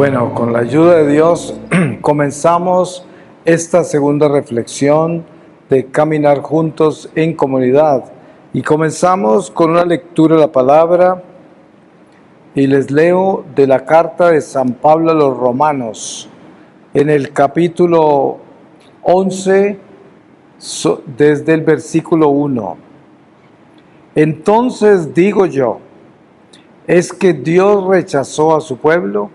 Bueno, con la ayuda de Dios comenzamos esta segunda reflexión de caminar juntos en comunidad. Y comenzamos con una lectura de la palabra y les leo de la carta de San Pablo a los Romanos, en el capítulo 11, desde el versículo 1. Entonces digo yo, ¿es que Dios rechazó a su pueblo?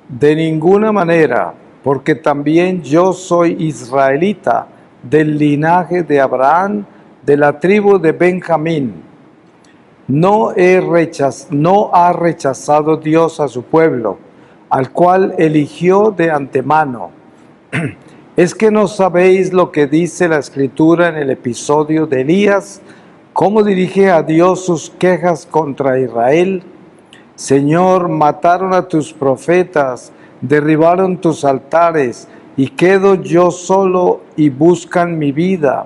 De ninguna manera, porque también yo soy israelita, del linaje de Abraham, de la tribu de Benjamín. No ha rechazado Dios a su pueblo, al cual eligió de antemano. ¿Es que no sabéis lo que dice la Escritura en el episodio de Elías? ¿Cómo dirige a Dios sus quejas contra Israel? Señor, mataron a tus profetas, derribaron tus altares, y quedo yo solo y buscan mi vida.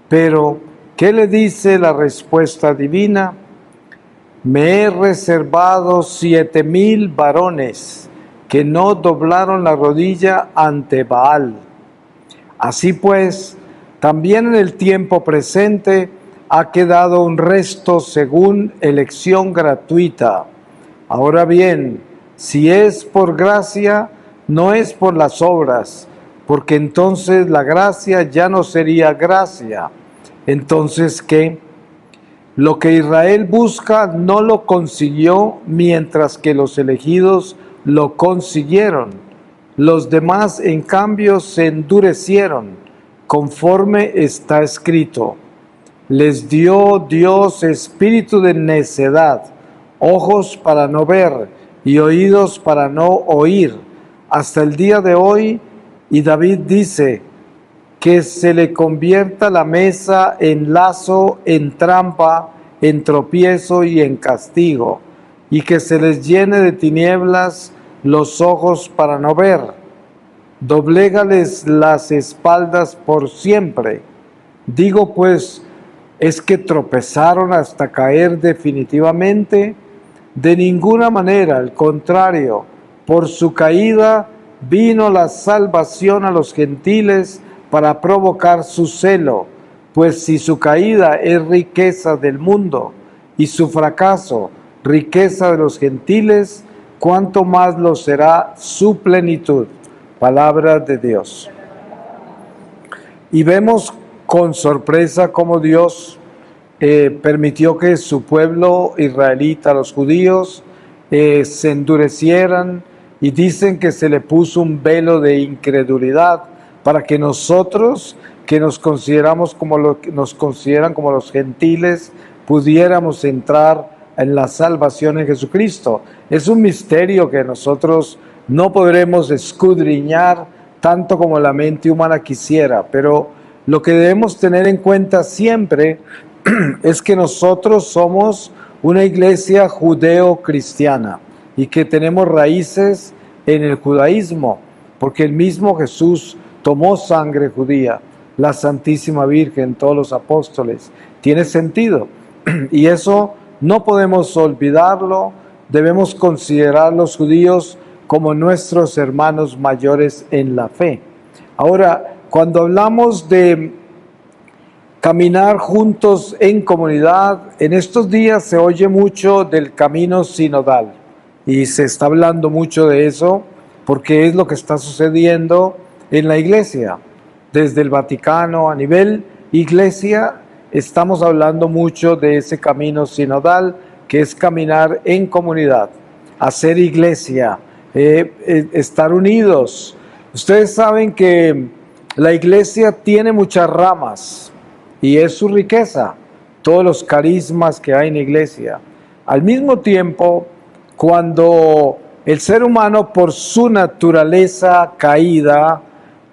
Pero, ¿qué le dice la respuesta divina? Me he reservado 7,000 varones que no doblaron la rodilla ante Baal. Así pues, también en el tiempo presente ha quedado un resto según elección gratuita. Ahora bien, si es por gracia, no es por las obras, porque entonces la gracia ya no sería gracia. Entonces, ¿qué? Lo que Israel busca no lo consiguió, mientras que los elegidos lo consiguieron. Los demás, en cambio, se endurecieron, conforme está escrito. Les dio Dios espíritu de necedad, ojos para no ver y oídos para no oír, hasta el día de hoy. Y David dice, que se le convierta la mesa en lazo, en trampa, en tropiezo y en castigo, y que se les llene de tinieblas los ojos para no ver. Doblégales las espaldas por siempre. Digo pues, ¿es que tropezaron hasta caer definitivamente? De ninguna manera, al contrario, por su caída vino la salvación a los gentiles para provocar su celo, pues si su caída es riqueza del mundo y su fracaso riqueza de los gentiles, cuánto más lo será su plenitud. Palabra de Dios. Y vemos con sorpresa cómo Dios permitió que su pueblo israelita, los judíos, se endurecieran, y dicen que se le puso un velo de incredulidad para que nosotros, que nos consideran como los gentiles, pudiéramos entrar en la salvación en Jesucristo. Es un misterio que nosotros no podremos escudriñar tanto como la mente humana quisiera, pero lo que debemos tener en cuenta siempre es que nosotros somos una iglesia judeo-cristiana y que tenemos raíces en el judaísmo, porque el mismo Jesús tomó sangre judía, la Santísima Virgen, todos los apóstoles. Tiene sentido, y eso no podemos olvidarlo. Debemos considerar a los judíos como nuestros hermanos mayores en la fe. Ahora, cuando hablamos de caminar juntos en comunidad, en estos días se oye mucho del camino sinodal, y se está hablando mucho de eso porque es lo que está sucediendo en la iglesia. Desde el Vaticano, a nivel iglesia, estamos hablando mucho de ese camino sinodal, que es caminar en comunidad, hacer iglesia, estar unidos. Ustedes saben que la iglesia tiene muchas ramas, y es su riqueza, todos los carismas que hay en la iglesia. Al mismo tiempo, cuando el ser humano, por su naturaleza caída,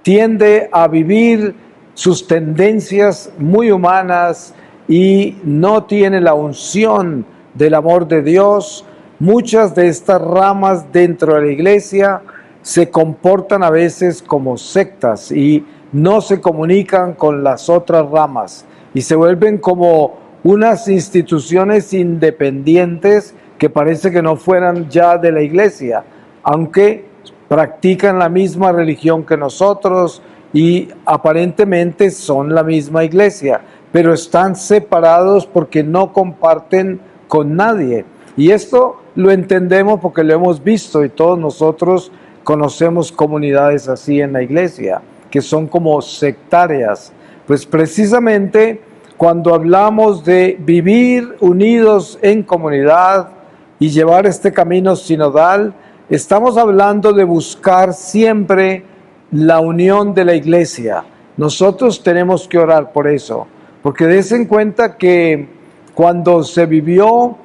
tiende a vivir sus tendencias muy humanas y no tiene la unción del amor de Dios, muchas de estas ramas dentro de la iglesia se comportan a veces como sectas y no se comunican con las otras ramas y se vuelven como unas instituciones independientes que parece que no fueran ya de la iglesia, aunque practican la misma religión que nosotros y aparentemente son la misma iglesia, pero están separados porque no comparten con nadie. Y esto lo entendemos porque lo hemos visto y todos nosotros conocemos comunidades así en la iglesia, que son como sectarias. Pues precisamente cuando hablamos de vivir unidos en comunidad y llevar este camino sinodal, estamos hablando de buscar siempre la unión de la iglesia. Nosotros tenemos que orar por eso, porque des en cuenta que cuando se vivió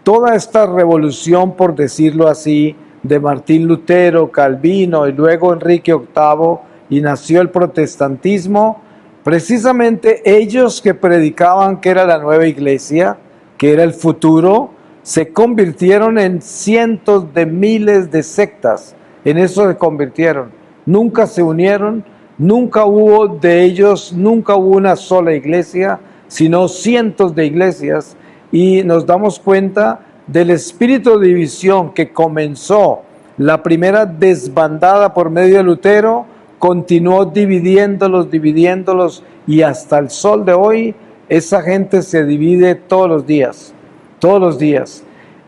toda esta revolución, por decirlo así, de Martín Lutero, Calvino y luego Enrique VIII, y nació el protestantismo, precisamente ellos que predicaban que era la nueva iglesia, que era el futuro, se convirtieron en cientos de miles de sectas. En eso se convirtieron. Nunca se unieron, nunca hubo de ellos, nunca hubo una sola iglesia, sino cientos de iglesias. Y nos damos cuenta del espíritu de división que comenzó la primera desbandada por medio de Lutero, continuó dividiéndolos, y hasta el sol de hoy esa gente se divide todos los días.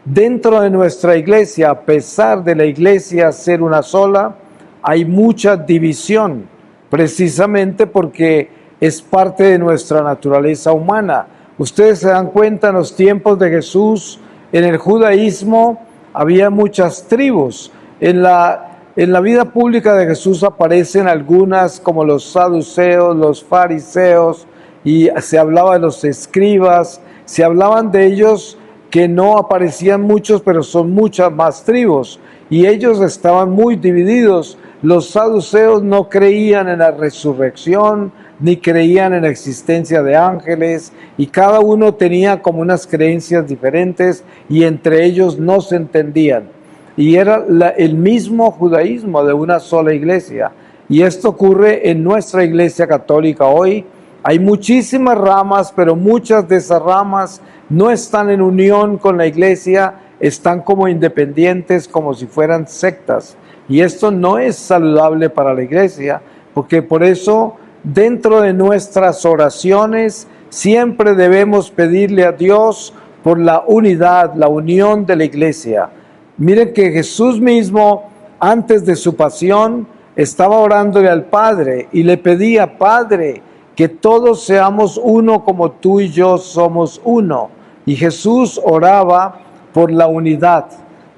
Dentro de nuestra iglesia, a pesar de la iglesia ser una sola, hay mucha división, precisamente porque es parte de nuestra naturaleza humana. Ustedes se dan cuenta, en los tiempos de Jesús, en el judaísmo había muchas tribus. En la vida pública de Jesús aparecen algunas como los saduceos, los fariseos, y se hablaba de los escribas, se hablaban de ellos que no aparecían muchos, pero son muchas más tribus, y ellos estaban muy divididos. Los saduceos no creían en la resurrección, ni creían en la existencia de ángeles, y cada uno tenía como unas creencias diferentes, y entre ellos no se entendían. Y era el mismo judaísmo de una sola iglesia. Y esto ocurre en nuestra iglesia católica hoy. Hay muchísimas ramas, pero muchas de esas ramas no están en unión con la iglesia, están como independientes, como si fueran sectas. Y esto no es saludable para la iglesia, porque por eso dentro de nuestras oraciones siempre debemos pedirle a Dios por la unidad, la unión de la iglesia. Miren que Jesús mismo, antes de su pasión, estaba orándole al Padre y le pedía: Padre, que todos seamos uno como tú y yo somos uno. Y Jesús oraba por la unidad,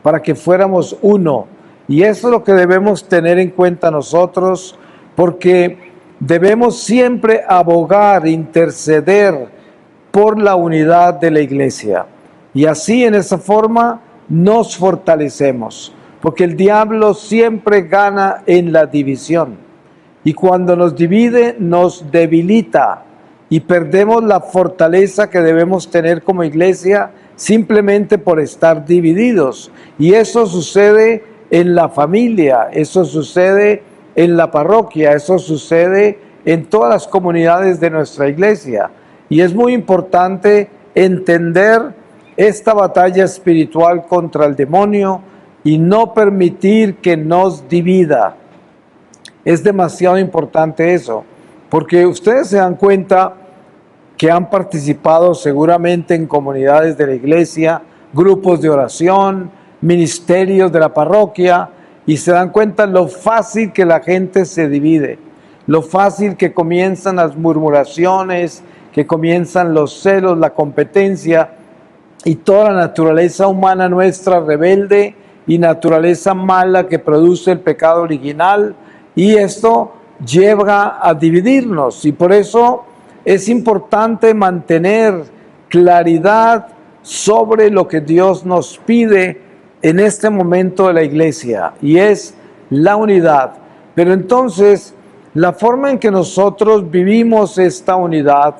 para que fuéramos uno. Y eso es lo que debemos tener en cuenta nosotros, porque debemos siempre abogar, interceder por la unidad de la iglesia. Y así, en esa forma, nos fortalecemos, porque el diablo siempre gana en la división. Y cuando nos divide, nos debilita y perdemos la fortaleza que debemos tener como iglesia simplemente por estar divididos. Y eso sucede en la familia, eso sucede en la parroquia, eso sucede en todas las comunidades de nuestra iglesia. Y es muy importante entender esta batalla espiritual contra el demonio y no permitir que nos divida. Es demasiado importante eso, porque ustedes se dan cuenta que han participado seguramente en comunidades de la iglesia, grupos de oración, ministerios de la parroquia, y se dan cuenta lo fácil que la gente se divide, lo fácil que comienzan las murmuraciones, que comienzan los celos, la competencia, y toda la naturaleza humana nuestra rebelde y naturaleza mala que produce el pecado original, y esto lleva a dividirnos. Y por eso es importante mantener claridad sobre lo que Dios nos pide en este momento de la iglesia, y es la unidad. Pero entonces, la forma en que nosotros vivimos esta unidad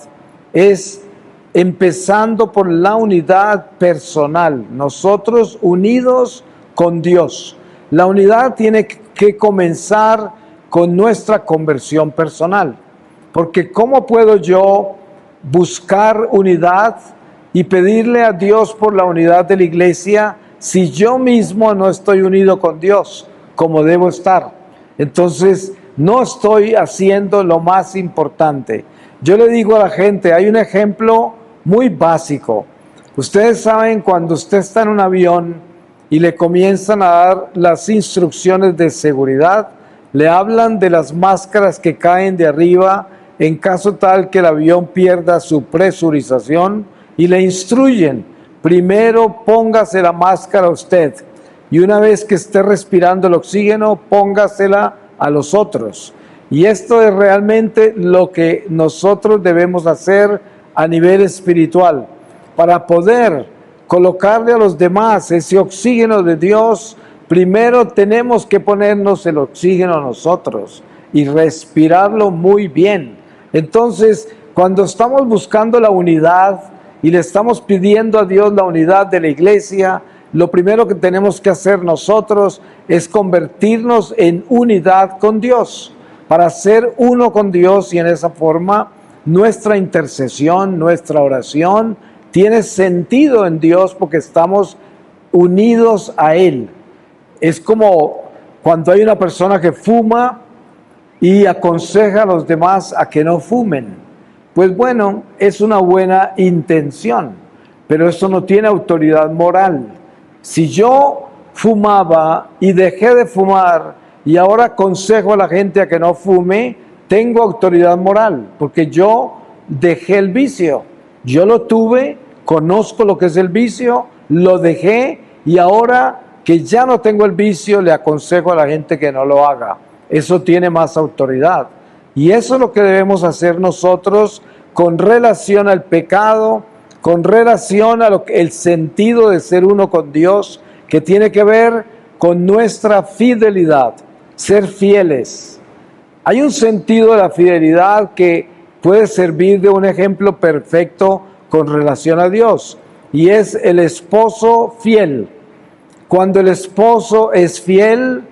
es empezando por la unidad personal, nosotros unidos con Dios. La unidad tiene que comenzar con nuestra conversión personal, porque ¿cómo puedo yo buscar unidad y pedirle a Dios por la unidad de la iglesia si yo mismo no estoy unido con Dios? como debo estar. Entonces, no estoy haciendo lo más importante. Yo le digo a la gente, hay un ejemplo muy básico. Ustedes saben cuando usted está en un avión y le comienzan a dar las instrucciones de seguridad, le hablan de las máscaras que caen de arriba en caso tal que el avión pierda su presurización y le instruyen, primero póngase la máscara a usted y una vez que esté respirando el oxígeno, póngasela a los otros. Y esto es realmente lo que nosotros debemos hacer a nivel espiritual para poder colocarle a los demás ese oxígeno de Dios. Primero tenemos que ponernos el oxígeno nosotros y respirarlo muy bien. Entonces, cuando estamos buscando la unidad y le estamos pidiendo a Dios la unidad de la iglesia, lo primero que tenemos que hacer nosotros es convertirnos en unidad con Dios, para ser uno con Dios, y en esa forma nuestra intercesión, nuestra oración tiene sentido en Dios porque estamos unidos a Él. Es como cuando hay una persona que fuma y aconseja a los demás a que no fumen. Pues bueno, es una buena intención, pero eso no tiene autoridad moral. Si yo fumaba y dejé de fumar y ahora aconsejo a la gente a que no fume, tengo autoridad moral, porque yo dejé el vicio. Yo lo tuve, conozco lo que es el vicio, lo dejé y ahora que ya no tengo el vicio, le aconsejo a la gente que no lo haga. Eso tiene más autoridad. Y eso es lo que debemos hacer nosotros con relación al pecado, con relación a el sentido de ser uno con Dios, que tiene que ver con nuestra fidelidad, ser fieles. Hay un sentido de la fidelidad que puede servir de un ejemplo perfecto con relación a Dios, y es el esposo fiel. Cuando el esposo es fiel,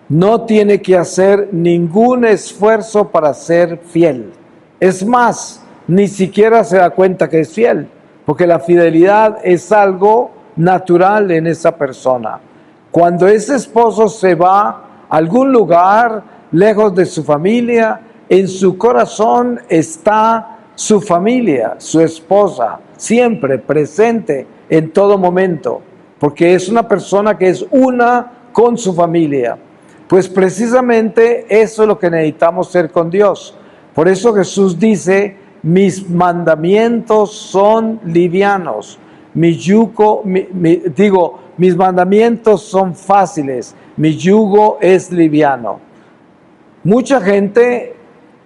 no tiene que hacer ningún esfuerzo para ser fiel. Es más, ni siquiera se da cuenta que es fiel, porque la fidelidad es algo natural en esa persona. Cuando ese esposo se va a algún lugar lejos de su familia, en su corazón está su familia, su esposa, siempre presente en todo momento, porque es una persona que es una con su familia. Pues precisamente eso es lo que necesitamos ser con Dios. Por eso Jesús dice, mis mandamientos son livianos, mis mandamientos son fáciles, mi yugo es liviano. Mucha gente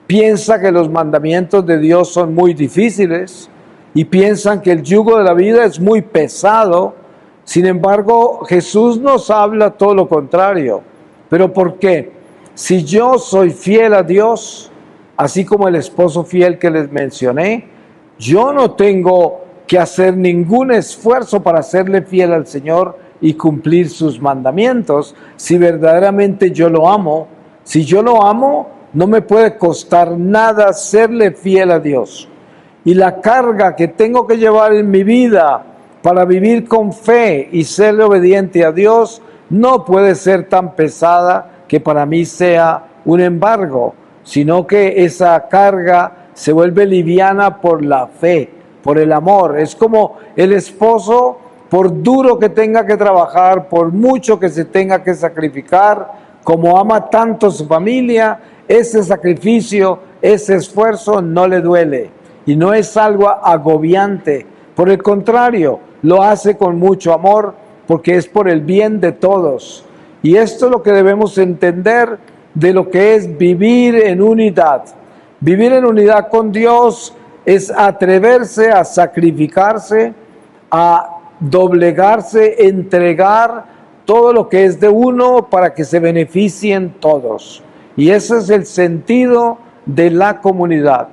piensa que los mandamientos de Dios son muy difíciles y piensan que el yugo de la vida es muy pesado. Sin embargo, Jesús nos habla todo lo contrario. ¿Pero por qué? Si yo soy fiel a Dios, así como el esposo fiel que les mencioné, yo no tengo que hacer ningún esfuerzo para serle fiel al Señor y cumplir sus mandamientos. Si verdaderamente yo lo amo, si yo lo amo, no me puede costar nada serle fiel a Dios. Y la carga que tengo que llevar en mi vida para vivir con fe y serle obediente a Dios, no puede ser tan pesada que para mí sea un embargo, sino que esa carga se vuelve liviana por la fe, por el amor. Es como el esposo, por duro que tenga que trabajar, por mucho que se tenga que sacrificar, como ama tanto a su familia, ese sacrificio, ese esfuerzo no le duele y no es algo agobiante. Por el contrario, lo hace con mucho amor, porque es por el bien de todos. Y esto es lo que debemos entender de lo que es vivir en unidad. Vivir en unidad con Dios es atreverse a sacrificarse, a doblegarse, entregar todo lo que es de uno para que se beneficien todos. Y ese es el sentido de la comunidad.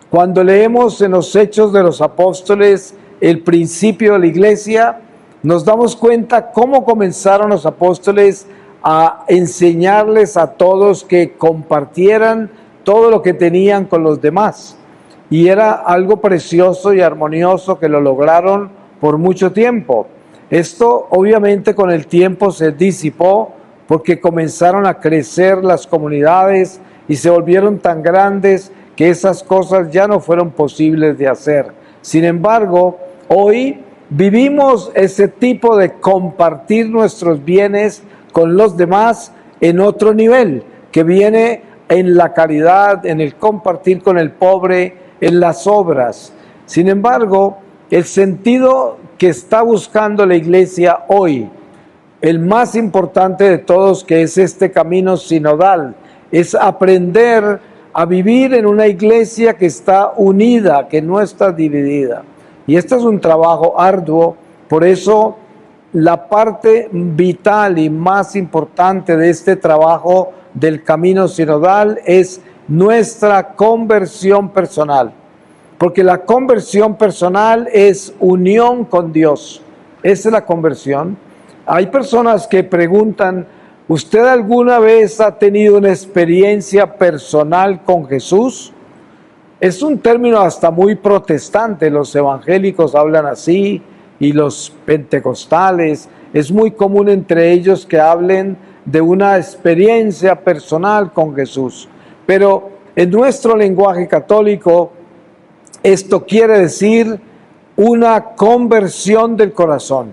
Cuando leemos en los Hechos de los Apóstoles el principio de la iglesia, nos damos cuenta cómo comenzaron los apóstoles a enseñarles a todos que compartieran todo lo que tenían con los demás. Y era algo precioso y armonioso que lo lograron por mucho tiempo. Esto obviamente con el tiempo se disipó porque comenzaron a crecer las comunidades y se volvieron tan grandes que esas cosas ya no fueron posibles de hacer. Sin embargo, hoy vivimos ese tipo de compartir nuestros bienes con los demás en otro nivel, que viene en la caridad, en el compartir con el pobre, en las obras. Sin embargo, el sentido que está buscando la Iglesia hoy, el más importante de todos, que es este camino sinodal, es aprender a vivir en una iglesia que está unida, que no está dividida. Y este es un trabajo arduo, por eso la parte vital y más importante de este trabajo del camino sinodal es nuestra conversión personal. Porque la conversión personal es unión con Dios. Esa es la conversión. Hay personas que preguntan, ¿usted alguna vez ha tenido una experiencia personal con Jesús? Es un término hasta muy protestante, los evangélicos hablan así y los pentecostales. Es muy común entre ellos que hablen de una experiencia personal con Jesús. Pero en nuestro lenguaje católico, esto quiere decir una conversión del corazón,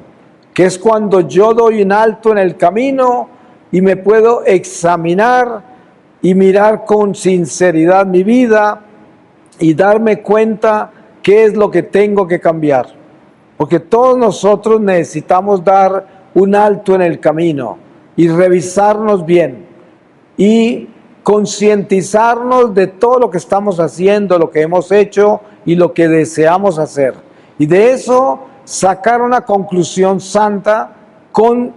que es cuando yo doy un alto en el camino y me puedo examinar y mirar con sinceridad mi vida y darme cuenta qué es lo que tengo que cambiar. Porque todos nosotros necesitamos dar un alto en el camino y revisarnos bien y concientizarnos de todo lo que estamos haciendo, lo que hemos hecho y lo que deseamos hacer. Y de eso sacar una conclusión santa con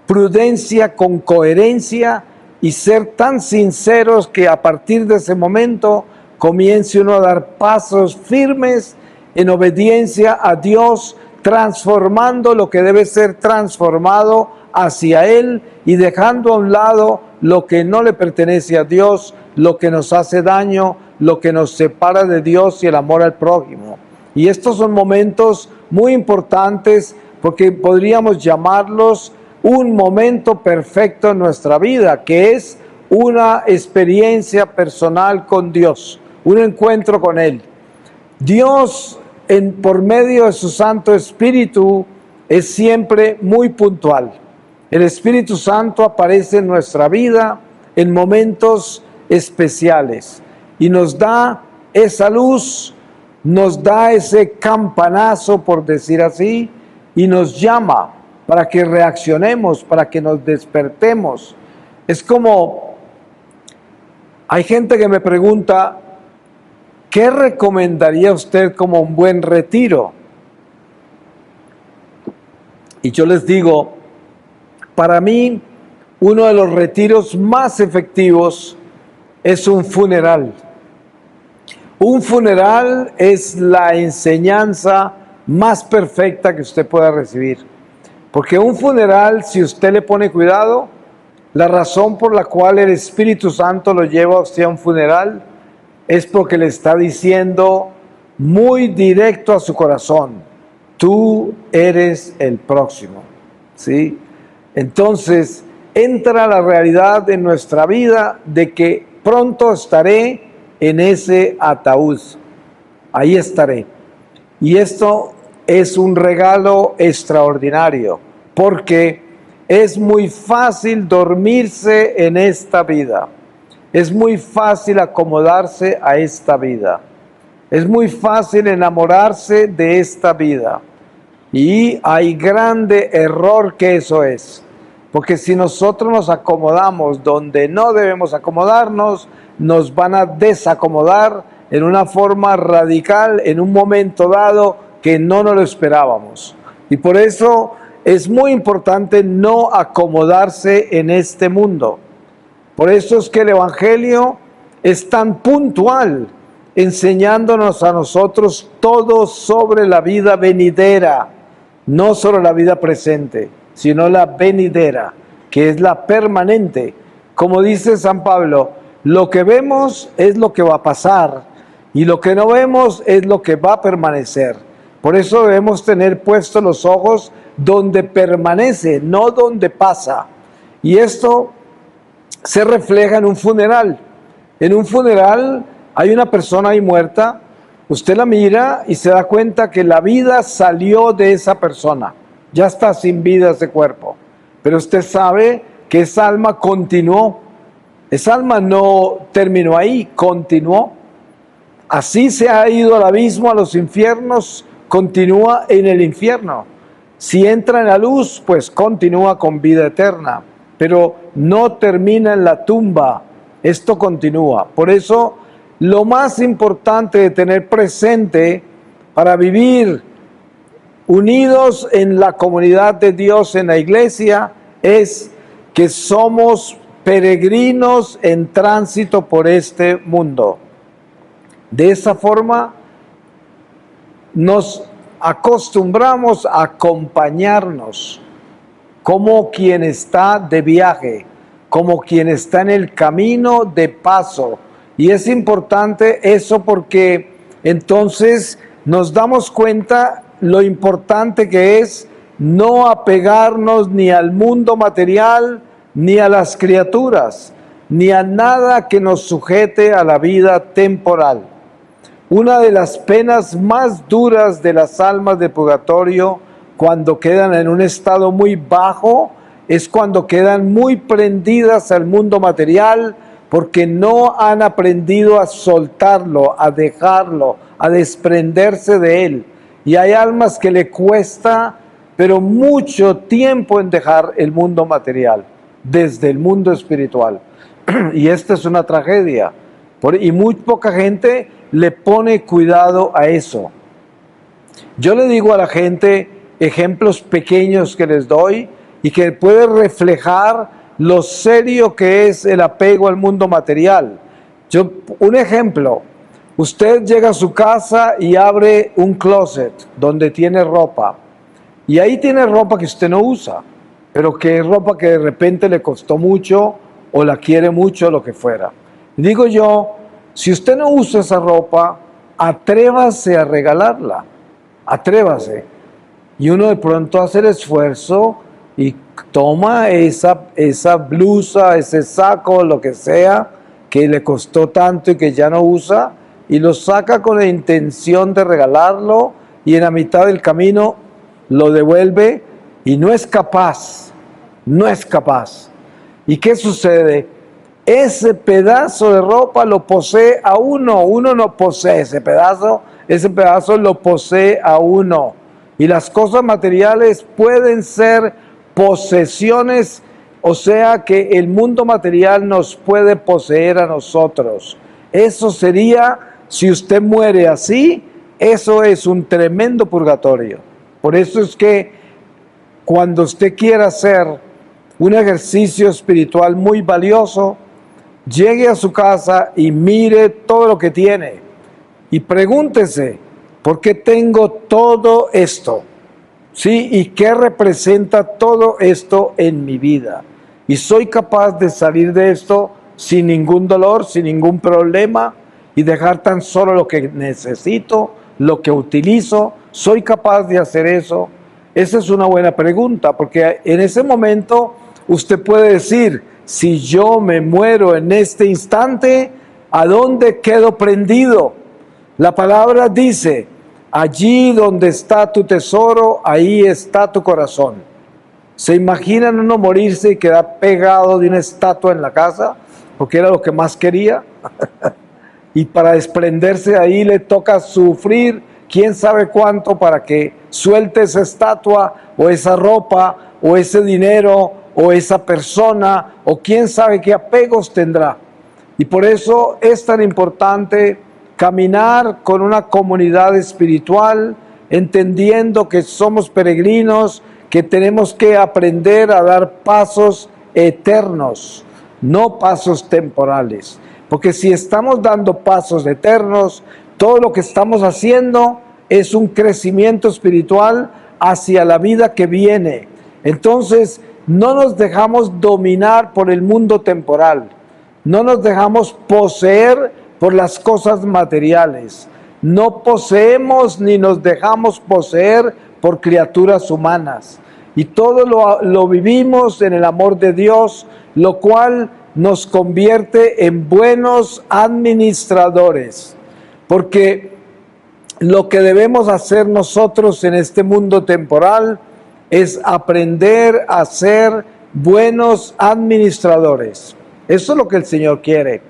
prudencia, con coherencia y ser tan sinceros que a partir de ese momento comience uno a dar pasos firmes en obediencia a Dios, transformando lo que debe ser transformado hacia Él y dejando a un lado lo que no le pertenece a Dios, lo que nos hace daño, lo que nos separa de Dios y el amor al prójimo. Y estos son momentos muy importantes porque podríamos llamarlos un momento perfecto en nuestra vida, que es una experiencia personal con Dios, un encuentro con Él. Dios, por medio de su Santo Espíritu, es siempre muy puntual. El Espíritu Santo aparece en nuestra vida en momentos especiales y nos da esa luz, nos da ese campanazo, por decir así, y nos llama para que reaccionemos, para que nos despertemos. Es como, hay gente que me pregunta, ¿qué recomendaría usted como un buen retiro? Y yo les digo, para mí, uno de los retiros más efectivos es un funeral. Un funeral es la enseñanza más perfecta que usted pueda recibir. Porque un funeral, si usted le pone cuidado, la razón por la cual el Espíritu Santo lo lleva a usted a un funeral es porque le está diciendo muy directo a su corazón, tú eres el próximo, ¿sí? Entonces, entra la realidad en nuestra vida de que pronto estaré en ese ataúd. Ahí estaré. Y esto es un regalo extraordinario, porque es muy fácil dormirse en esta vida. Es muy fácil acomodarse a esta vida. Es muy fácil enamorarse de esta vida. Y hay grande error que eso es. Porque si nosotros nos acomodamos donde no debemos acomodarnos, nos van a desacomodar en una forma radical, en un momento dado que no nos lo esperábamos. Y por eso es muy importante no acomodarse en este mundo. Por eso es que el Evangelio es tan puntual, enseñándonos a nosotros todo sobre la vida venidera, no solo la vida presente, sino la venidera, que es la permanente. Como dice San Pablo, lo que vemos es lo que va a pasar y lo que no vemos es lo que va a permanecer. Por eso debemos tener puestos los ojos donde permanece, no donde pasa. Y esto se refleja en un funeral. En un funeral hay una persona ahí muerta, usted la mira y se da cuenta que la vida salió de esa persona, ya está sin vida ese cuerpo, pero usted sabe que esa alma continuó, esa alma no terminó ahí, continuó. Así se ha ido al abismo, a los infiernos, continúa en el infierno. Si entra en la luz, pues continúa con vida eterna, pero no termina en la tumba, esto continúa. Por eso, lo más importante de tener presente para vivir unidos en la comunidad de Dios, en la iglesia, es que somos peregrinos en tránsito por este mundo. De esa forma, nos acostumbramos a acompañarnos como quien está de viaje, como quien está en el camino de paso. Y es importante eso porque entonces nos damos cuenta lo importante que es no apegarnos ni al mundo material, ni a las criaturas, ni a nada que nos sujete a la vida temporal. Una de las penas más duras de las almas de purgatorio cuando quedan en un estado muy bajo es cuando quedan muy prendidas al mundo material porque no han aprendido a soltarlo, a dejarlo, a desprenderse de él. Y hay almas que le cuesta, pero mucho tiempo en dejar el mundo material, desde el mundo espiritual. Y esta es una tragedia. Y muy poca gente le pone cuidado a eso. Yo le digo a la gente ejemplos pequeños que les doy y que puede reflejar lo serio que es el apego al mundo material. Un ejemplo, usted llega a su casa y abre un closet donde tiene ropa y ahí tiene ropa que usted no usa, pero que es ropa que de repente le costó mucho o la quiere mucho, lo que fuera. Digo yo, si usted no usa esa ropa, atrévase a regalarla, atrévase. Y uno de pronto hace el esfuerzo y toma esa blusa, ese saco, lo que sea, que le costó tanto y que ya no usa, y lo saca con la intención de regalarlo, y en la mitad del camino lo devuelve y no es capaz, no es capaz. ¿Y qué sucede? Ese pedazo de ropa lo posee a uno, uno no posee ese pedazo lo posee a uno. Y las cosas materiales pueden ser posesiones, o sea que el mundo material nos puede poseer a nosotros. Eso sería, si usted muere así, eso es un tremendo purgatorio. Por eso es que cuando usted quiera hacer un ejercicio espiritual muy valioso, llegue a su casa y mire todo lo que tiene y pregúntese, ¿por qué tengo todo esto? ¿Sí? ¿Y qué representa todo esto en mi vida? ¿Y soy capaz de salir de esto sin ningún dolor, sin ningún problema y dejar tan solo lo que necesito, lo que utilizo? ¿Soy capaz de hacer eso? Esa es una buena pregunta, porque en ese momento usted puede decir, si yo me muero en este instante, ¿a dónde quedo prendido? La palabra dice, allí donde está tu tesoro, ahí está tu corazón. ¿Se imaginan uno morirse y quedar pegado de una estatua en la casa? Porque era lo que más quería. Y para desprenderse de ahí le toca sufrir quién sabe cuánto para que suelte esa estatua o esa ropa o ese dinero o esa persona o quién sabe qué apegos tendrá. Y por eso es tan importante caminar con una comunidad espiritual, entendiendo que somos peregrinos, que tenemos que aprender a dar pasos eternos, no pasos temporales. Porque si estamos dando pasos eternos, todo lo que estamos haciendo es un crecimiento espiritual hacia la vida que viene. Entonces, no nos dejamos dominar por el mundo temporal, no nos dejamos poseer por las cosas materiales, no poseemos ni nos dejamos poseer por criaturas humanas. y todo lo vivimos en el amor de Dios, lo cual nos convierte en buenos administradores, porque lo que debemos hacer nosotros en este mundo temporal es aprender a ser buenos administradores. Eso es lo que el Señor quiere,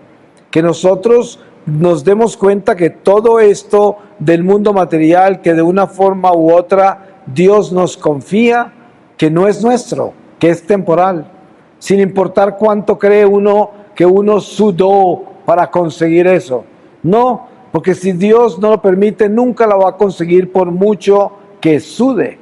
que nosotros nos demos cuenta que todo esto del mundo material, que de una forma u otra Dios nos confía, que no es nuestro, que es temporal, sin importar cuánto cree uno que uno sudó para conseguir eso. No, porque si Dios no lo permite, nunca lo va a conseguir por mucho que sude.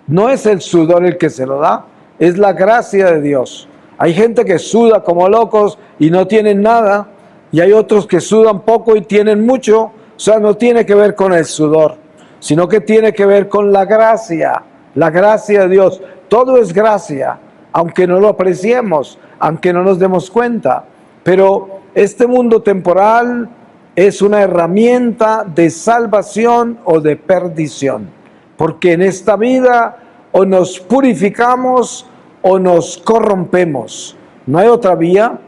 No es el sudor el que se lo da, es la gracia de Dios. Hay gente que suda como locos y no tienen nada, y hay otros que sudan poco y tienen mucho. O sea, no tiene que ver con el sudor, sino que tiene que ver con la gracia de Dios. Todo es gracia, aunque no lo apreciemos, aunque no nos demos cuenta. Pero este mundo temporal es una herramienta de salvación o de perdición, porque en esta vida o nos purificamos o nos corrompemos. No hay otra vía.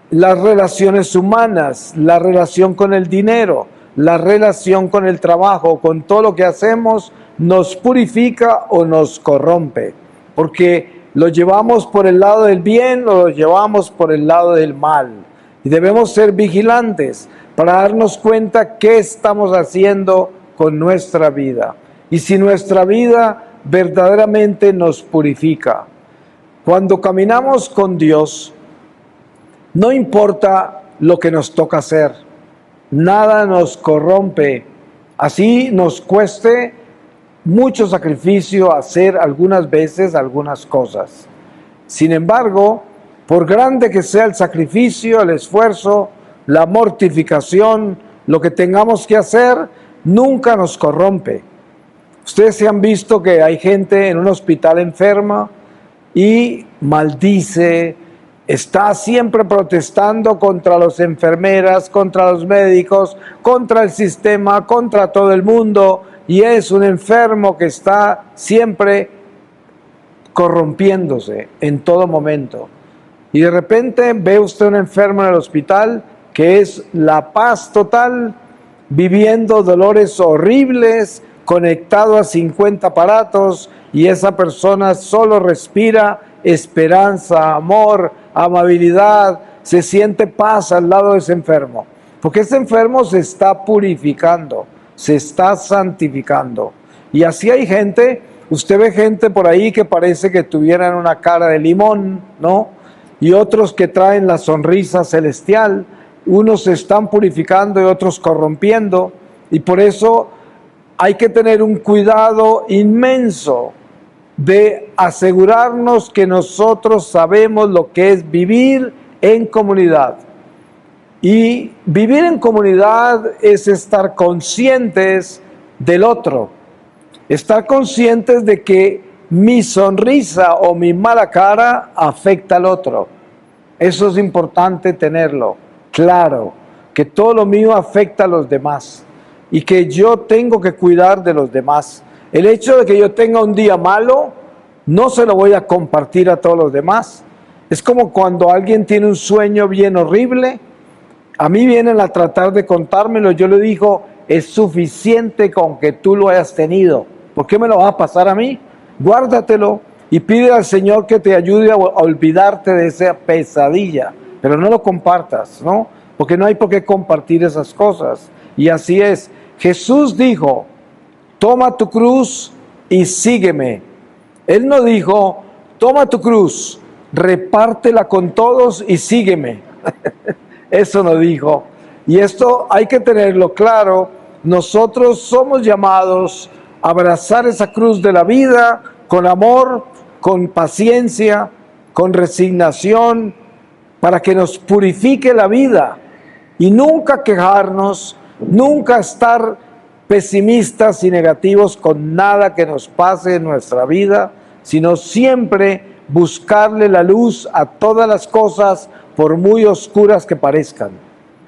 Las relaciones humanas, la relación con el dinero, la relación con el trabajo, con todo lo que hacemos, nos purifica o nos corrompe, porque lo llevamos por el lado del bien o lo llevamos por el lado del mal. Y debemos ser vigilantes para darnos cuenta qué estamos haciendo con nuestra vida y si nuestra vida verdaderamente nos purifica. Cuando caminamos con Dios, no importa lo que nos toca hacer, nada nos corrompe, así nos cueste mucho sacrificio hacer algunas veces algunas cosas. Sin embargo, por grande que sea el sacrificio, el esfuerzo, la mortificación, lo que tengamos que hacer, nunca nos corrompe. Ustedes se han visto que hay gente en un hospital enferma y maldice, está siempre protestando contra las enfermeras, contra los médicos, contra el sistema, contra todo el mundo, y es un enfermo que está siempre corrompiéndose en todo momento. Y de repente ve usted un enfermo en el hospital que es la paz total, viviendo dolores horribles, conectado a 50 aparatos, y esa persona solo respira esperanza, amor, amabilidad, se siente paz al lado de ese enfermo, porque ese enfermo se está purificando, se está santificando. Y así hay gente, usted ve gente por ahí que parece que tuvieran una cara de limón, ¿no? Y otros que traen la sonrisa celestial, unos se están purificando y otros corrompiendo, y por eso hay que tener un cuidado inmenso de asegurarnos que nosotros sabemos lo que es vivir en comunidad. Y vivir en comunidad es estar conscientes del otro, estar conscientes de que mi sonrisa o mi mala cara afecta al otro. Eso es importante tenerlo claro, que todo lo mío afecta a los demás y que yo tengo que cuidar de los demás. El hecho de que yo tenga un día malo, no se lo voy a compartir a todos los demás. Es como cuando alguien tiene un sueño bien horrible, a mí vienen a tratar de contármelo, yo le digo, es suficiente con que tú lo hayas tenido. ¿Por qué me lo vas a pasar a mí? Guárdatelo y pide al Señor que te ayude a olvidarte de esa pesadilla, pero no lo compartas, ¿no? Porque no hay por qué compartir esas cosas. Y así es. Jesús dijo, toma tu cruz y sígueme. Él no dijo, toma tu cruz, repártela con todos y sígueme. Eso no dijo. Y esto hay que tenerlo claro. Nosotros somos llamados a abrazar esa cruz de la vida con amor, con paciencia, con resignación, para que nos purifique la vida y nunca quejarnos, nunca estar pesimistas y negativos con nada que nos pase en nuestra vida, sino siempre buscarle la luz a todas las cosas, por muy oscuras que parezcan.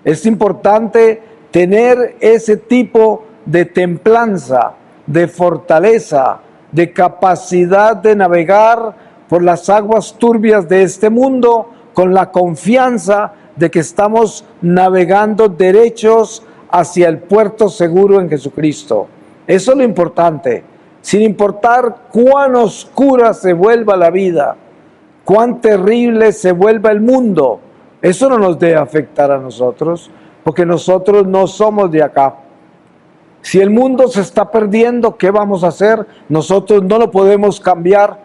Es importante tener ese tipo de templanza, de fortaleza, de capacidad de navegar por las aguas turbias de este mundo con la confianza de que estamos navegando derechos hacia el puerto seguro en Jesucristo. Eso es lo importante, sin importar cuán oscura se vuelva la vida, cuán terrible se vuelva el mundo. Eso no nos debe afectar a nosotros, porque nosotros no somos de acá. Si el mundo se está perdiendo, ¿qué vamos a hacer? Nosotros no lo podemos cambiar.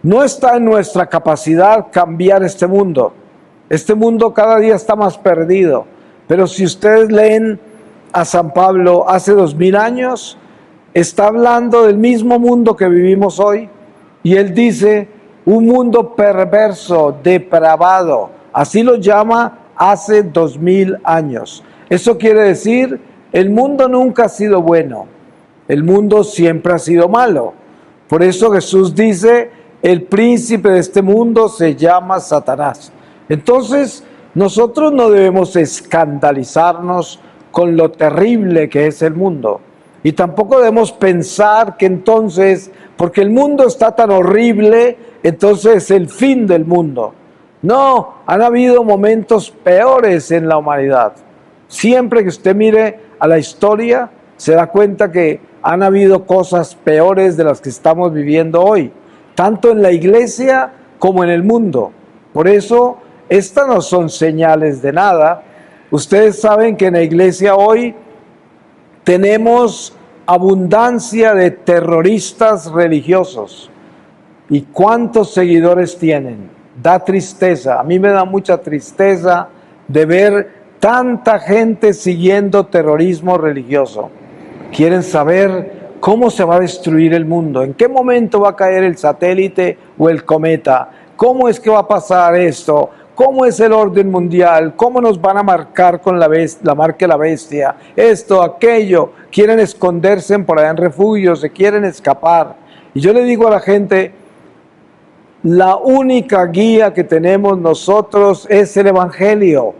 No está en nuestra capacidad cambiar este mundo. Este mundo cada día está más perdido. Pero si ustedes leen a San Pablo hace 2000 años, está hablando del mismo mundo que vivimos hoy. Y él dice, un mundo perverso, depravado. Así lo llama hace 2000 años. Eso quiere decir, el mundo nunca ha sido bueno. El mundo siempre ha sido malo. Por eso Jesús dice, el príncipe de este mundo se llama Satanás. Entonces, nosotros no debemos escandalizarnos con lo terrible que es el mundo. Y tampoco debemos pensar que entonces, porque el mundo está tan horrible, entonces es el fin del mundo. No, han habido momentos peores en la humanidad. Siempre que usted mire a la historia, se da cuenta que han habido cosas peores de las que estamos viviendo hoy, tanto en la iglesia como en el mundo. Por eso, estas no son señales de nada. Ustedes saben que en la iglesia hoy tenemos abundancia de terroristas religiosos. ¿Y cuántos seguidores tienen? Da tristeza. A mí me da mucha tristeza de ver tanta gente siguiendo terrorismo religioso. Quieren saber cómo se va a destruir el mundo, en qué momento va a caer el satélite o el cometa, cómo es que va a pasar esto, cómo es el orden mundial, cómo nos van a marcar con la marca de la bestia, esto, aquello. Quieren esconderse por allá en refugios, se quieren escapar. Y yo le digo a la gente, la única guía que tenemos nosotros es el Evangelio.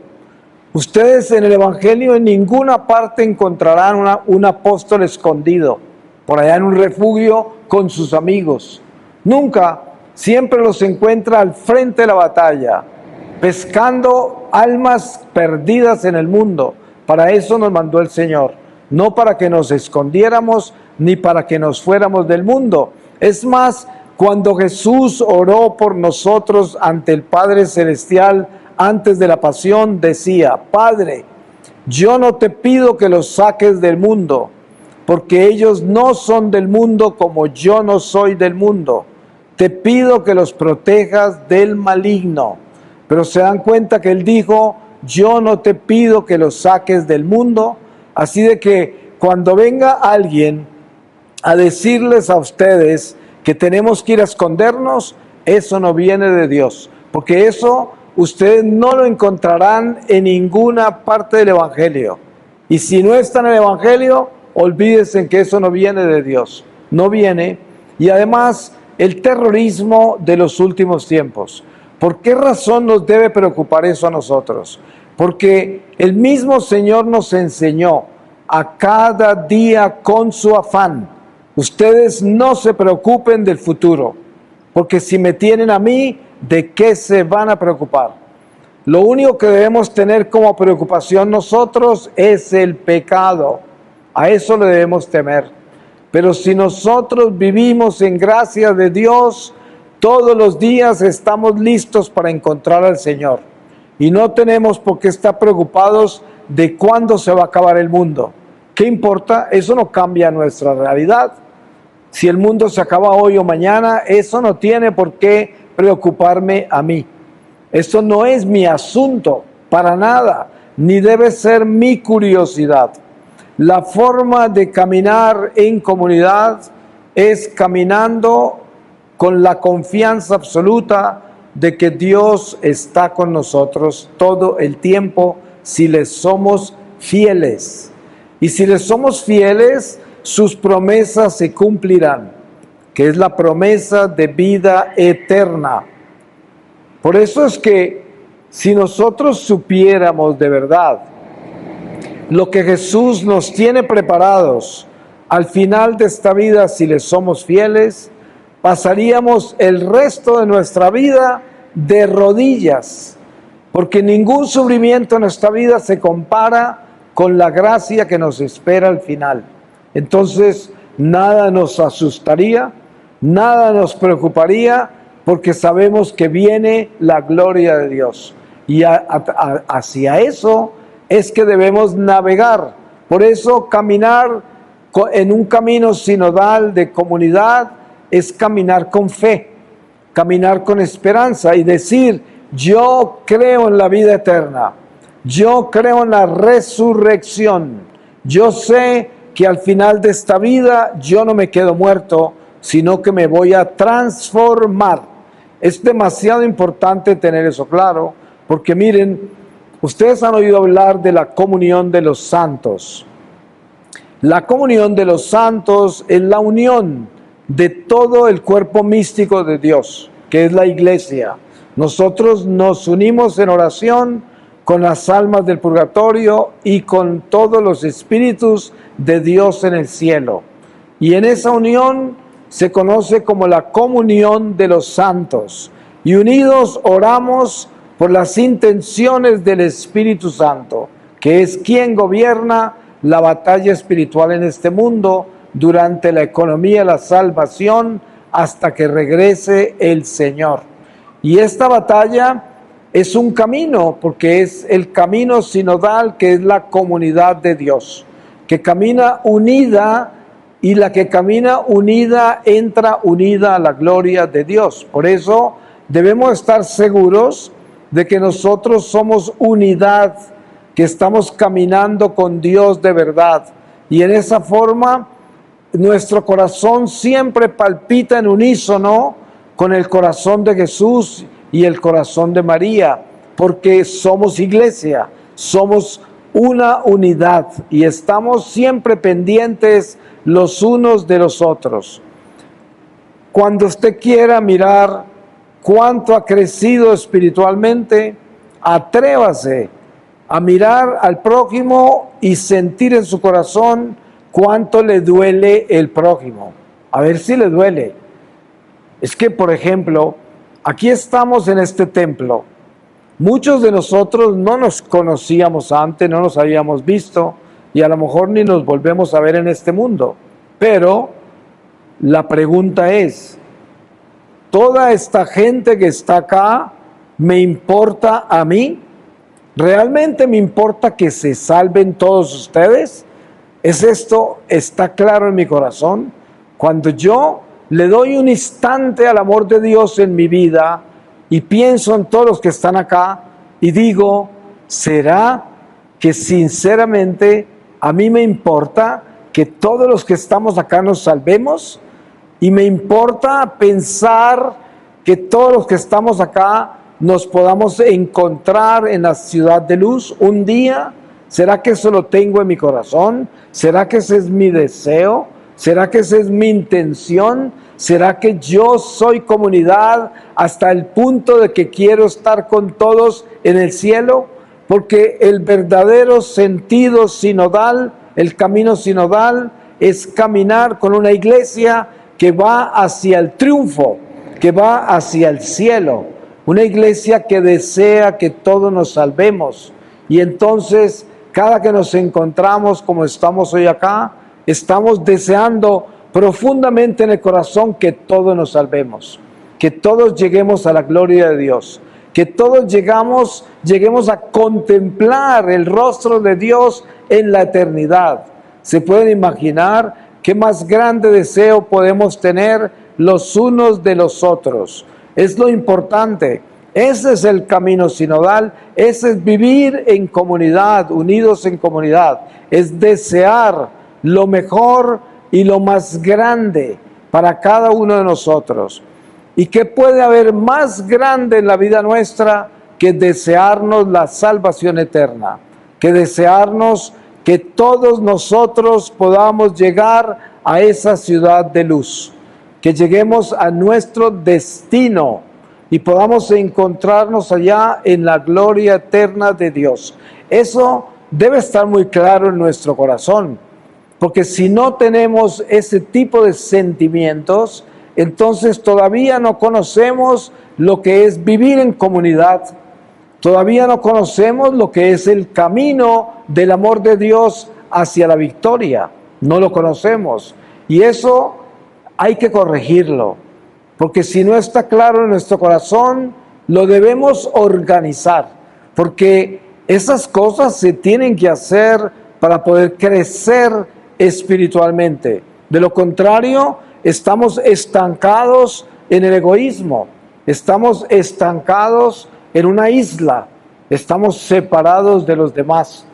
Ustedes en el Evangelio en ninguna parte encontrarán un apóstol escondido, por allá en un refugio con sus amigos. Nunca, siempre los encuentra al frente de la batalla, pescando almas perdidas en el mundo. Para eso nos mandó el Señor, no para que nos escondiéramos ni para que nos fuéramos del mundo. Es más, cuando Jesús oró por nosotros ante el Padre Celestial, antes de la pasión, decía, Padre, yo no te pido que los saques del mundo, porque ellos no son del mundo como yo no soy del mundo. Te pido que los protejas del maligno. Pero se dan cuenta que él dijo, yo no te pido que los saques del mundo. Así de que cuando venga alguien a decirles a ustedes que tenemos que ir a escondernos, eso no viene de Dios, porque eso ustedes no lo encontrarán en ninguna parte del Evangelio. Y si no está en el Evangelio, olvídense que eso no viene de Dios. No viene. Y además, el terrorismo de los últimos tiempos. ¿Por qué razón nos debe preocupar eso a nosotros? Porque el mismo Señor nos enseñó a cada día con su afán. Ustedes no se preocupen del futuro, porque si me tienen a mí, ¿de qué se van a preocupar? Lo único que debemos tener como preocupación nosotros es el pecado. A eso le debemos temer. Pero si nosotros vivimos en gracia de Dios, todos los días estamos listos para encontrar al Señor. Y no tenemos por qué estar preocupados de cuándo se va a acabar el mundo. ¿Qué importa? Eso no cambia nuestra realidad. Si el mundo se acaba hoy o mañana, eso no tiene por qué preocuparme a mí. Eso no es mi asunto, para nada, ni debe ser mi curiosidad. La forma de caminar en comunidad es caminando con la confianza absoluta de que Dios está con nosotros todo el tiempo si les somos fieles. Y si les somos fieles, sus promesas se cumplirán, que es la promesa de vida eterna. Por eso es que si nosotros supiéramos de verdad lo que Jesús nos tiene preparados al final de esta vida, si le somos fieles, pasaríamos el resto de nuestra vida de rodillas, porque ningún sufrimiento en nuestra vida se compara con la gracia que nos espera al final. Entonces, nada nos asustaría, nada nos preocuparía, porque sabemos que viene la gloria de Dios. Y hacia eso es que debemos navegar. Por eso caminar en un camino sinodal de comunidad es caminar con fe, caminar con esperanza y decir: yo creo en la vida eterna, yo creo en la resurrección, yo sé que al final de esta vida yo no me quedo muerto, sino que me voy a transformar. Es demasiado importante tener eso claro, porque miren, ustedes han oído hablar de la comunión de los santos. La comunión de los santos es la unión de todo el cuerpo místico de Dios, que es la iglesia. Nosotros nos unimos en oración con las almas del purgatorio y con todos los espíritus de Dios en el cielo. Y en esa unión se conoce como la comunión de los santos. Y unidos oramos por las intenciones del Espíritu Santo, que es quien gobierna la batalla espiritual en este mundo durante la economía de la salvación hasta que regrese el Señor. Y esta batalla es un camino, porque es el camino sinodal, que es la comunidad de Dios, que camina unida, y la que camina unida entra unida a la gloria de Dios. Por eso debemos estar seguros de que nosotros somos unidad, que estamos caminando con Dios de verdad. Y en esa forma nuestro corazón siempre palpita en unísono con el corazón de Jesús y el corazón de María, porque somos iglesia, somos una unidad y estamos siempre pendientes los unos de los otros. Cuando usted quiera mirar cuánto ha crecido espiritualmente, atrévase a mirar al prójimo y sentir en su corazón cuánto le duele el prójimo. A ver si le duele. Es que, por ejemplo, aquí estamos en este templo. Muchos de nosotros no nos conocíamos antes, no nos habíamos visto y a lo mejor ni nos volvemos a ver en este mundo. Pero la pregunta es: ¿toda esta gente que está acá me importa a mí? ¿Realmente me importa que se salven todos ustedes? ¿Es esto, está claro en mi corazón? Cuando yo le doy un instante al amor de Dios en mi vida y pienso en todos los que están acá y digo: ¿será que sinceramente a mí me importa que todos los que estamos acá nos salvemos? Y me importa pensar que todos los que estamos acá nos podamos encontrar en la ciudad de luz un día. ¿Será que eso lo tengo en mi corazón? ¿Será que ese es mi deseo? ¿Será que esa es mi intención? ¿Será que yo soy comunidad hasta el punto de que quiero estar con todos en el cielo? Porque el verdadero sentido sinodal, el camino sinodal, es caminar con una iglesia que va hacia el triunfo, que va hacia el cielo. Una iglesia que desea que todos nos salvemos. Y entonces, cada que nos encontramos como estamos hoy acá, estamos deseando profundamente en el corazón que todos nos salvemos, que todos lleguemos a la gloria de Dios, que todos lleguemos a contemplar el rostro de Dios en la eternidad. ¿Se pueden imaginar qué más grande deseo podemos tener los unos de los otros? Es lo importante. Ese es el camino sinodal, ese es vivir en comunidad, unidos en comunidad, es desear lo mejor y lo más grande para cada uno de nosotros. ¿Y qué puede haber más grande en la vida nuestra que desearnos la salvación eterna? Que desearnos que todos nosotros podamos llegar a esa ciudad de luz, que lleguemos a nuestro destino y podamos encontrarnos allá en la gloria eterna de Dios. Eso debe estar muy claro en nuestro corazón. Porque si no tenemos ese tipo de sentimientos, entonces todavía no conocemos lo que es vivir en comunidad. Todavía no conocemos lo que es el camino del amor de Dios hacia la victoria. No lo conocemos. Y eso hay que corregirlo. Porque si no está claro en nuestro corazón, lo debemos organizar. Porque esas cosas se tienen que hacer para poder crecer espiritualmente. De lo contrario, estamos estancados en el egoísmo. Estamos estancados en una isla, estamos separados de los demás.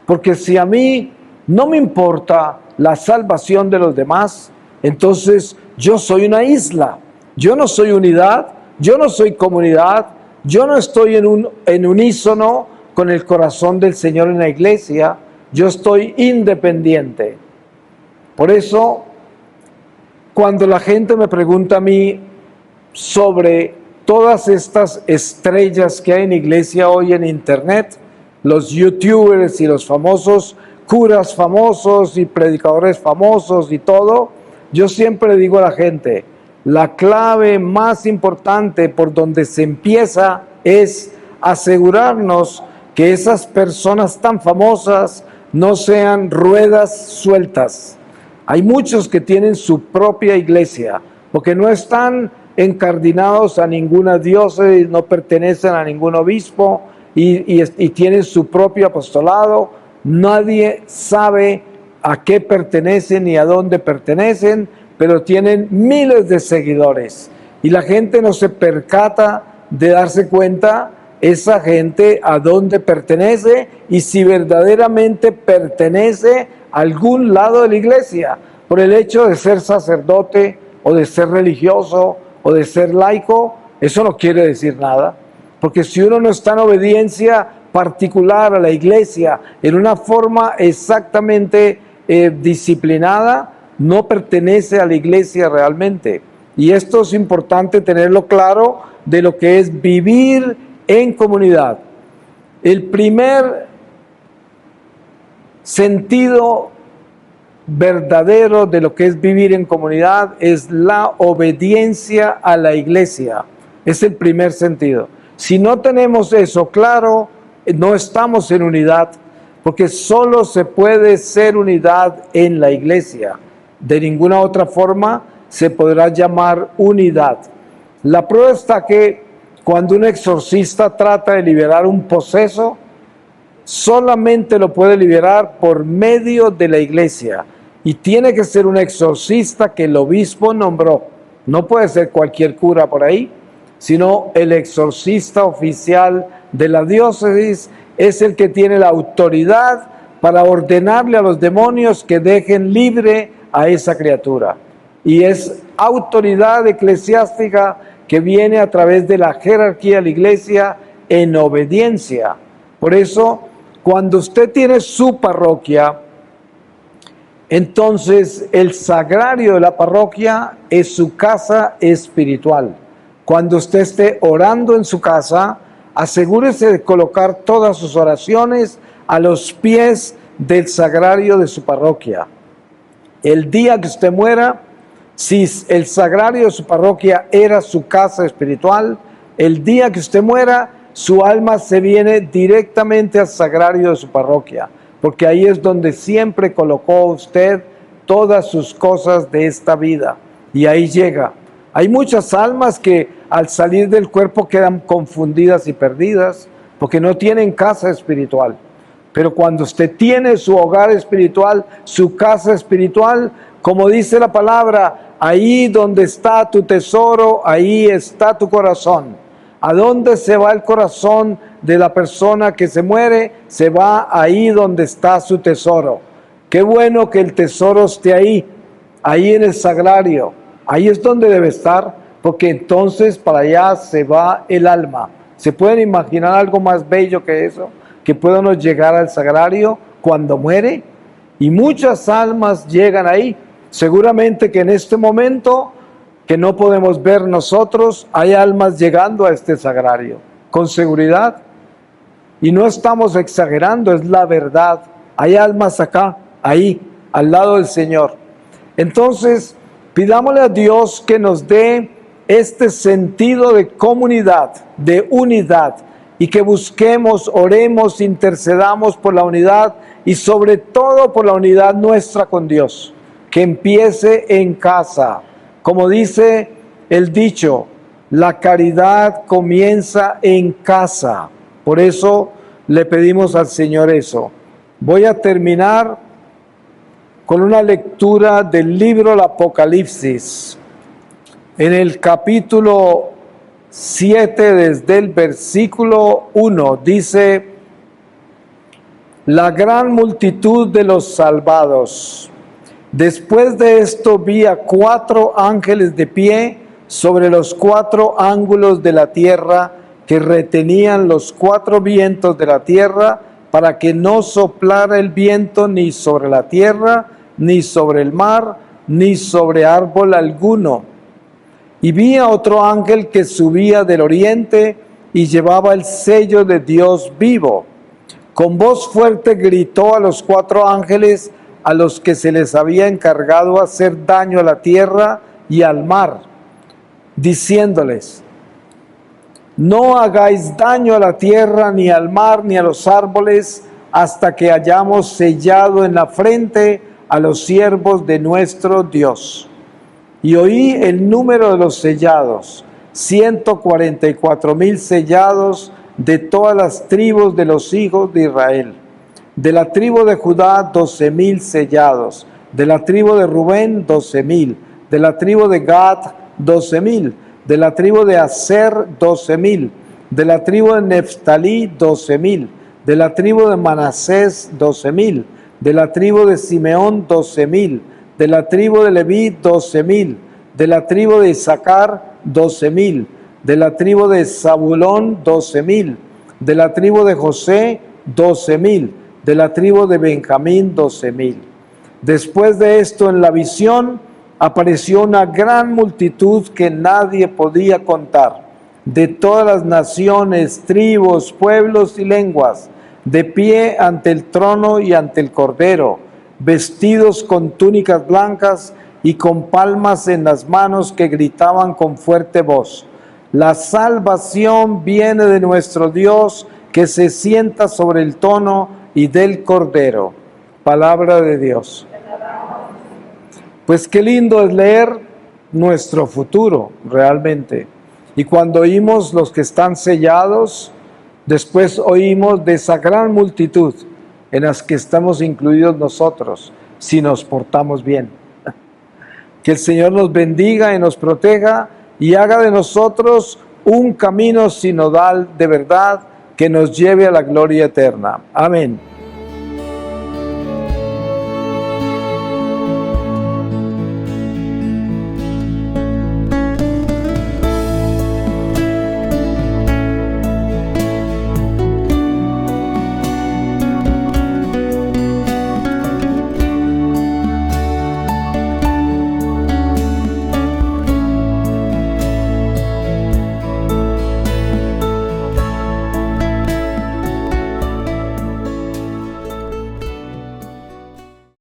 Porque si a mí no me importa la salvación de los demás, entonces yo soy una isla. Yo no soy unidad, yo no soy comunidad, yo no estoy en unísono con el corazón del Señor en la iglesia, yo estoy independiente. Por eso, cuando la gente me pregunta a mí sobre todas estas estrellas que hay en iglesia hoy en internet, los youtubers y los famosos curas famosos y predicadores famosos y todo, yo siempre digo a la gente, la clave más importante por donde se empieza es asegurarnos que esas personas tan famosas no sean ruedas sueltas. Hay muchos que tienen su propia iglesia, porque no están encardinados a ninguna diócesis, no pertenecen a ningún obispo y tienen su propio apostolado. Nadie sabe a qué pertenecen ni a dónde pertenecen, pero tienen miles de seguidores y la gente no se percata de darse cuenta esa gente a dónde pertenece y si verdaderamente pertenece a algún lado de la iglesia, por el hecho de ser sacerdote o de ser religioso o de ser laico. Eso no quiere decir nada, porque si uno no está en obediencia particular a la iglesia en una forma exactamente disciplinada, no pertenece a la iglesia realmente. Y esto es importante tenerlo claro de lo que es vivir en comunidad. El primer sentido verdadero de lo que es vivir en comunidad es la obediencia a la iglesia. Es el primer sentido. Si no tenemos eso claro, no estamos en unidad, porque solo se puede ser unidad en la iglesia. De ninguna otra forma se podrá llamar unidad. La prueba está que cuando un exorcista trata de liberar un poseso, solamente lo puede liberar por medio de la iglesia. Y tiene que ser un exorcista que el obispo nombró. No puede ser cualquier cura por ahí, sino el exorcista oficial de la diócesis es el que tiene la autoridad para ordenarle a los demonios que dejen libre a esa criatura. Y es autoridad eclesiástica que viene a través de la jerarquía de la iglesia en obediencia. Por eso, cuando usted tiene su parroquia, entonces el sagrario de la parroquia es su casa espiritual. Cuando usted esté orando en su casa, asegúrese de colocar todas sus oraciones a los pies del sagrario de su parroquia. El día que usted muera, si el sagrario de su parroquia era su casa espiritual, el día que usted muera, su alma se viene directamente al sagrario de su parroquia, porque ahí es donde siempre colocó usted todas sus cosas de esta vida, y ahí llega. Hay muchas almas que al salir del cuerpo quedan confundidas y perdidas, porque no tienen casa espiritual. Pero cuando usted tiene su hogar espiritual, su casa espiritual, como dice la palabra, ahí donde está tu tesoro, ahí está tu corazón. ¿A dónde se va el corazón de la persona que se muere? Se va ahí donde está su tesoro. Qué bueno que el tesoro esté ahí en el sagrario. Ahí es donde debe estar, porque entonces para allá se va el alma. ¿Se pueden imaginar algo más bello que eso? Que podamos llegar al sagrario cuando muere. Y muchas almas llegan ahí. Seguramente que en este momento que no podemos ver nosotros, hay almas llegando a este sagrario, con seguridad. Y no estamos exagerando, es la verdad. Hay almas acá, ahí, al lado del Señor. Entonces, pidámosle a Dios que nos dé este sentido de comunidad, de unidad, y que busquemos, oremos, intercedamos por la unidad y sobre todo por la unidad nuestra con Dios, que empiece en casa. Como dice el dicho, la caridad comienza en casa. Por eso le pedimos al Señor eso. Voy a terminar con una lectura del libro del Apocalipsis. En el capítulo 7, desde el versículo 1, dice: la gran multitud de los salvados. Después de esto vi a 4 ángeles de pie sobre los 4 ángulos de la tierra, que retenían los 4 vientos de la tierra, para que no soplara el viento ni sobre la tierra, ni sobre el mar, ni sobre árbol alguno. Y vi a otro ángel que subía del oriente y llevaba el sello de Dios vivo. Con voz fuerte gritó a los 4 ángeles a los que se les había encargado hacer daño a la tierra y al mar, diciéndoles: no hagáis daño a la tierra, ni al mar, ni a los árboles, hasta que hayamos sellado en la frente a los siervos de nuestro Dios. Y oí el número de los sellados, 144,000 sellados de todas las tribus de los hijos de Israel. De la tribu de Judá, 12,000 sellados. De la tribu de Rubén, 12,000. De la tribu de Gad, 12,000. De la tribu de Aser, 12,000. De la tribu de Neftalí, 12,000. De la tribu de Manasés, 12,000. De la tribu de Simeón, 12,000. De la tribu de Leví, 12,000. De la tribu de Isaacar, 12,000. De la tribu de Zabulón, 12,000. De la tribu de José, 12,000. De la tribu de Benjamín, 12,000. Después de esto, en la visión, apareció una gran multitud que nadie podía contar, de todas las naciones, tribus, pueblos y lenguas, de pie ante el trono y ante el Cordero, vestidos con túnicas blancas y con palmas en las manos, que gritaban con fuerte voz: la salvación viene de nuestro Dios, que se sienta sobre el trono y del Cordero. Palabra de Dios. Pues qué lindo es leer nuestro futuro, realmente. Y cuando oímos los que están sellados, después oímos de esa gran multitud en las que estamos incluidos nosotros, si nos portamos bien. Que el Señor nos bendiga y nos proteja y haga de nosotros un camino sinodal de verdad que nos lleve a la gloria eterna. Amén.